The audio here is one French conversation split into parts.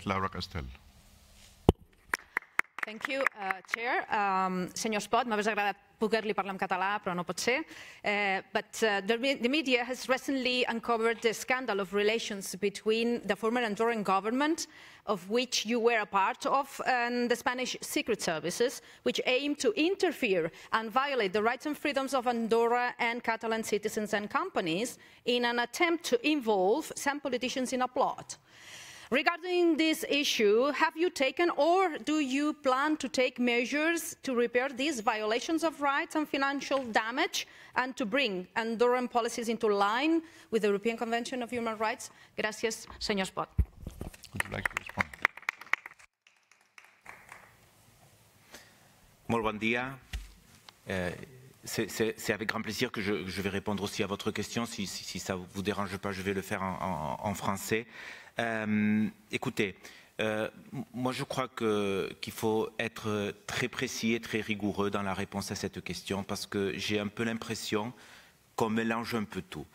Laura Castel. Thank you, Chair. Senyor Espot, m'hauria agradat poder-li parlar en català, però no pot ser. The media has recently uncovered the scandal of relations between the former Andorran government, of which you were a part of, and the Spanish secret services, which aim to interfere and violate the rights and freedoms of Andorra and Catalan citizens and companies in an attempt to involve some politicians in a plot. Regarding this issue, have you taken or do you plan to take measures to repair these violations of rights and financial damage and to bring Andorran policies into line with the European Convention of Human Rights? Gracias, senyor Espot. Would you like to respond? Molt bon dia. C'est avec grand plaisir que je vais répondre aussi à votre question. Si ça ne vous dérange pas, je vais le faire en français. Écoutez, moi je crois qu'il faut être très précis et très rigoureux dans la réponse à cette question parce que j'ai un peu l'impression qu'on mélange un peu tout.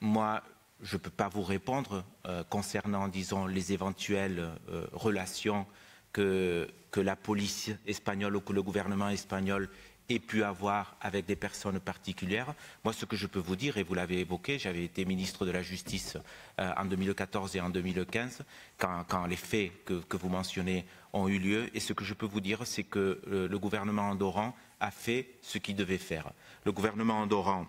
Moi, je ne peux pas vous répondre concernant, disons, les éventuelles relations que la police espagnole ou que le gouvernement espagnol ait pu avoir avec des personnes particulières. Moi, ce que je peux vous dire, et vous l'avez évoqué, j'avais été ministre de la Justice en 2014 et en 2015, quand les faits que vous mentionnez ont eu lieu. Et ce que je peux vous dire, c'est que le gouvernement andorran a fait ce qu'il devait faire. Le gouvernement andorran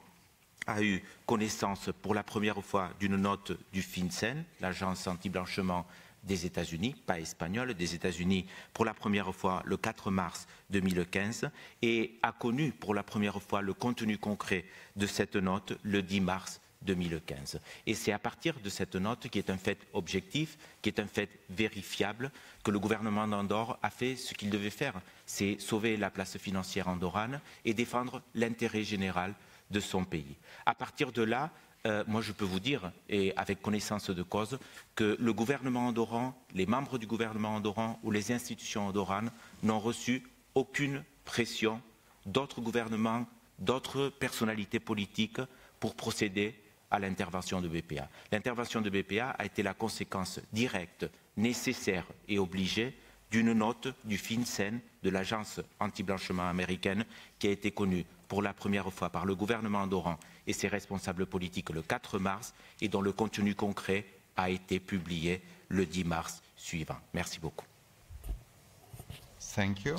a eu connaissance pour la première fois d'une note du FinCEN, l'agence anti-blanchiment des États-Unis, pas espagnole, des États-Unis, pour la première fois le 4 mars 2015 et a connu pour la première fois le contenu concret de cette note le 10 mars 2015. Et c'est à partir de cette note, qui est un fait objectif, qui est un fait vérifiable, que le gouvernement d'Andorre a fait ce qu'il devait faire, c'est sauver la place financière andorrane et défendre l'intérêt général de son pays. À partir de là, moi je peux vous dire, et avec connaissance de cause, que le gouvernement andorran, les membres du gouvernement andorran ou les institutions andorranes n'ont reçu aucune pression d'autres gouvernements, d'autres personnalités politiques pour procéder à l'intervention de BPA. L'intervention de BPA a été la conséquence directe, nécessaire et obligée d'une note du FinCEN, de l'agence anti-blanchiment américaine, qui a été connue pour la première fois par le gouvernement andorran et ses responsables politiques le 4 mars et dont le contenu concret a été publié le 10 mars suivant. Merci beaucoup. Thank you.